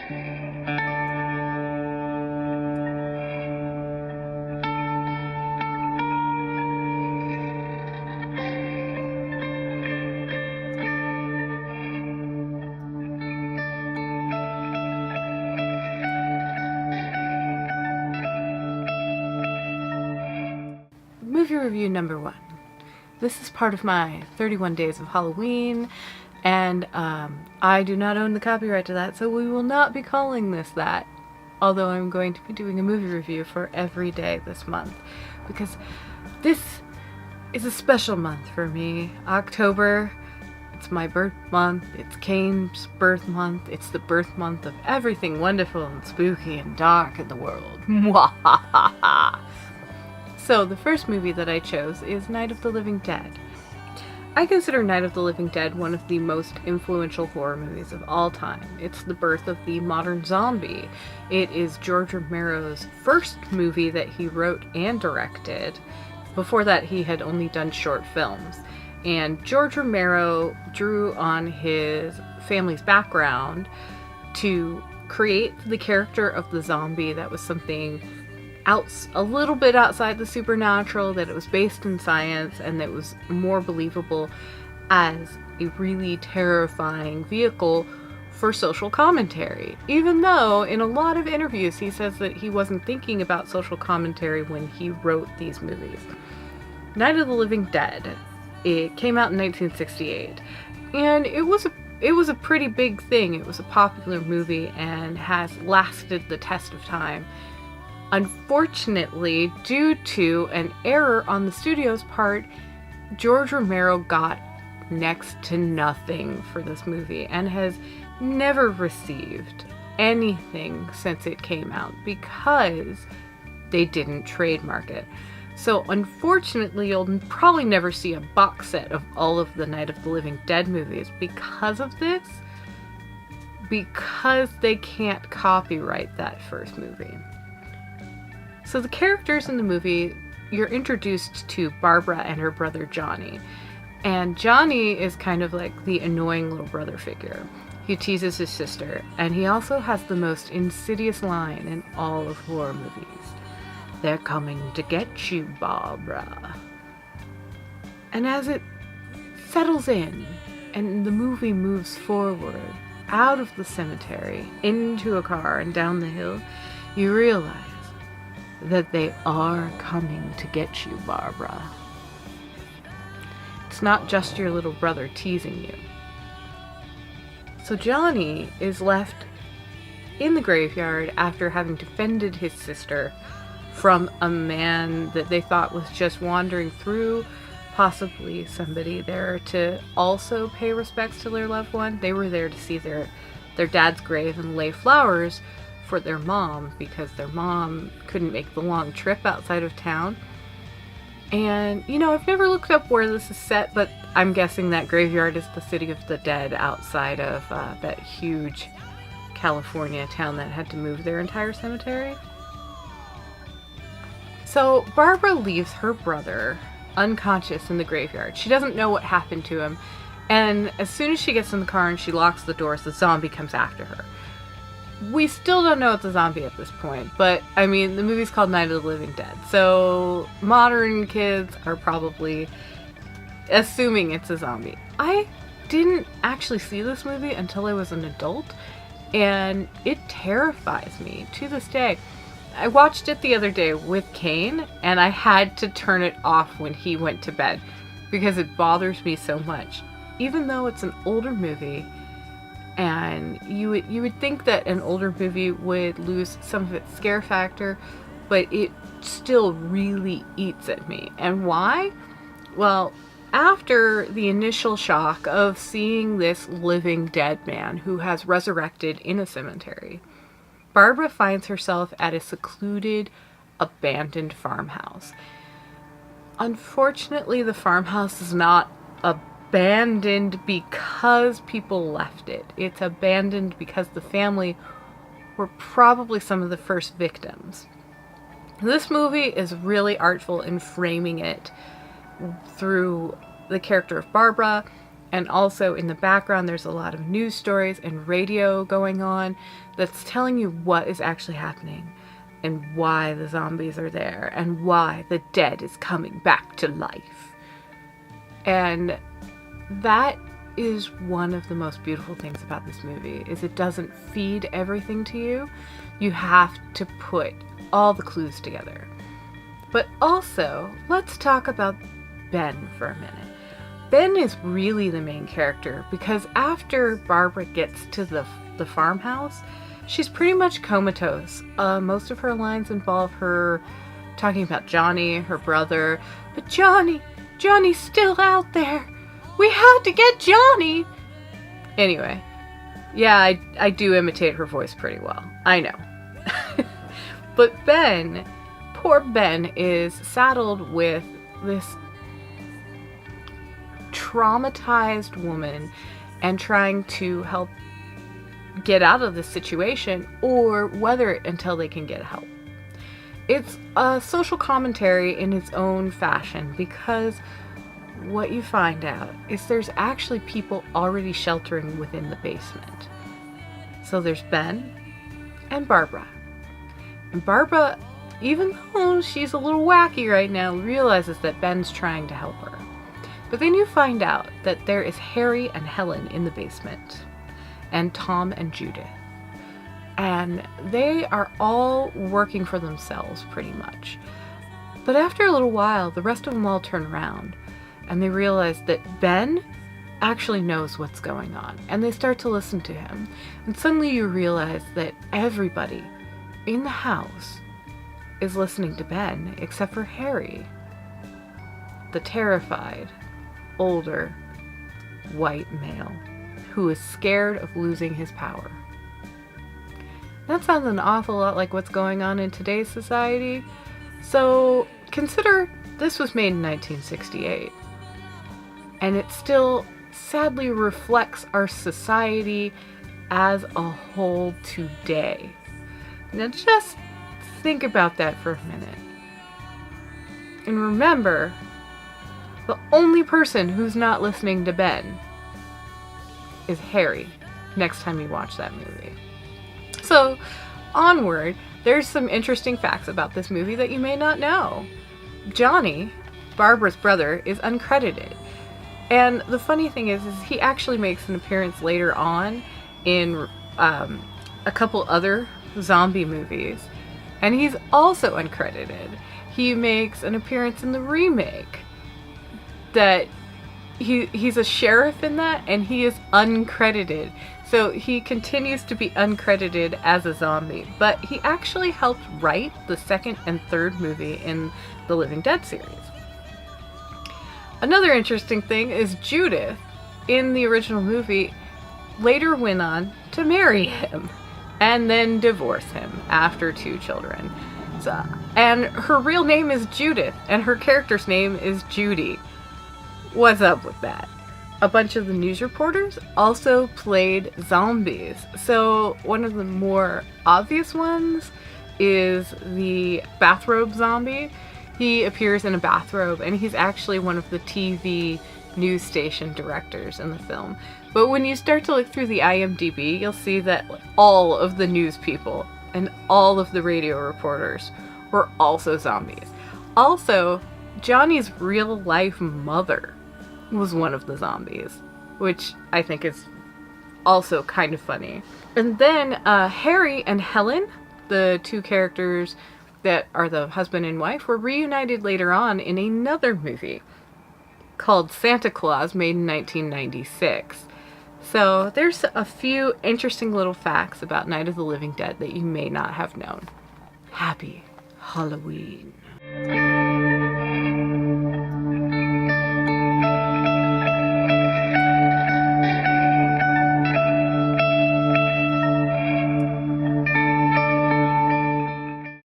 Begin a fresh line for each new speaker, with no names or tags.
Movie review number 1. This is part of my 31 Days of Halloween, and I do not own the copyright to that, so we will not be calling this that. Although I'm going to be doing a movie review for every day this month, because this is a special month for me. October, it's my birth month, it's Kane's birth month, it's the birth month of everything wonderful and spooky and dark in the world. Mwahaha! So the first movie that I chose is Night of the Living Dead. I consider Night of the Living Dead one of the most influential horror movies of all time. It's the birth of the modern zombie. It is George Romero's first movie that he wrote and directed. Before that, he had only done short films. And George Romero drew on his family's background to create the character of the zombie that was something a little bit outside the supernatural, that it was based in science, and that was more believable as a really terrifying vehicle for social commentary. Even though in a lot of interviews he says that he wasn't thinking about social commentary when he wrote these movies. Night of the Living Dead, it came out in 1968, and it was a pretty big thing. It was a popular movie and has lasted the test of time. Unfortunately, due to an error on the studio's part, George Romero got next to nothing for this movie and has never received anything since it came out because they didn't trademark it. So unfortunately, you'll probably never see a box set of all of the Night of the Living Dead movies because of this, because they can't copyright that first movie. So the characters in the movie, you're introduced to Barbara and her brother Johnny. And Johnny is kind of like the annoying little brother figure. He teases his sister, and he also has the most insidious line in all of horror movies. "They're coming to get you, Barbara." And as it settles in, and the movie moves forward, out of the cemetery, into a car, and down the hill, you realize that they are coming to get you, Barbara. It's not just your little brother teasing you. So Johnny is left in the graveyard after having defended his sister from a man that they thought was just wandering through, possibly somebody there to also pay respects to their loved one. They were there to see their dad's grave and lay flowers for their mom, because their mom couldn't make the long trip outside of town. And, I've never looked up where this is set, but I'm guessing that graveyard is the City of the Dead outside of that huge California town that had to move their entire cemetery. So Barbara leaves her brother unconscious in the graveyard. She doesn't know what happened to him, and as soon as she gets in the car and she locks the doors, the zombie comes after her. We still don't know it's a zombie at this point, but the movie's called Night of the Living Dead, so modern kids are probably assuming it's a zombie. I didn't actually see this movie until I was an adult, and it terrifies me to this day. I watched it the other day with Kane, and I had to turn it off when he went to bed because it bothers me so much. Even though it's an older movie, and you would think that an older movie would lose some of its scare factor, but it still really eats at me. And why? Well, after the initial shock of seeing this living dead man who has resurrected in a cemetery, Barbara finds herself at a secluded, abandoned farmhouse. Unfortunately, the farmhouse is not abandoned because people left it. It's abandoned because the family were probably some of the first victims. This movie is really artful in framing it through the character of Barbara And also in the background, there's a lot of news stories and radio going on that's telling you what is actually happening and why the zombies are there and why the dead is coming back to life. And that is one of the most beautiful things about this movie, is it doesn't feed everything to you. You have to put all the clues together. But also, let's talk about Ben for a minute. Ben is really the main character because after Barbara gets to the farmhouse, she's pretty much comatose. Most of her lines involve her talking about Johnny, her brother. But Johnny's still out there. We had to get Johnny. Anyway, yeah, I do imitate her voice pretty well. I know. But Ben, poor Ben, is saddled with this traumatized woman and trying to help get out of this situation or weather it until they can get help. It's a social commentary in its own fashion because what you find out is there's actually people already sheltering within the basement. So there's Ben and Barbara. And Barbara, even though she's a little wacky right now, realizes that Ben's trying to help her. But then you find out that there is Harry and Helen in the basement, and Tom and Judith. And they are all working for themselves, pretty much. But after a little while, the rest of them all turn around, and they realize that Ben actually knows what's going on, and they start to listen to him. And suddenly you realize that everybody in the house is listening to Ben, except for Harry, the terrified, older, white male who is scared of losing his power. That sounds an awful lot like what's going on in today's society. So consider this was made in 1968, and it still sadly reflects our society as a whole today. Now just think about that for a minute. And remember, the only person who's not listening to Ben is Harry next time you watch that movie. So, onward, there's some interesting facts about this movie that you may not know. Johnny, Barbara's brother, is uncredited. And the funny thing is he actually makes an appearance later on in a couple other zombie movies. And he's also uncredited. He makes an appearance in the remake that he's a sheriff in that, and he is uncredited. So he continues to be uncredited as a zombie, but he actually helped write the second and third movie in the Living Dead series. Another interesting thing is Judith, in the original movie, later went on to marry him and then divorce him after 2 children. And her real name is Judith, and her character's name is Judy. What's up with that? A bunch of the news reporters also played zombies. So one of the more obvious ones is the bathrobe zombie. He appears in a bathrobe, and he's actually one of the TV news station directors in the film. But when you start to look through the IMDb, you'll see that all of the news people and all of the radio reporters were also zombies. Also, Johnny's real life mother was one of the zombies, which I think is also kind of funny. And then Harry and Helen, the 2 characters that are the husband and wife, were reunited later on in another movie called Santa Claus, made in 1996. So there's a few interesting little facts about Night of the Living Dead that you may not have known. Happy Halloween.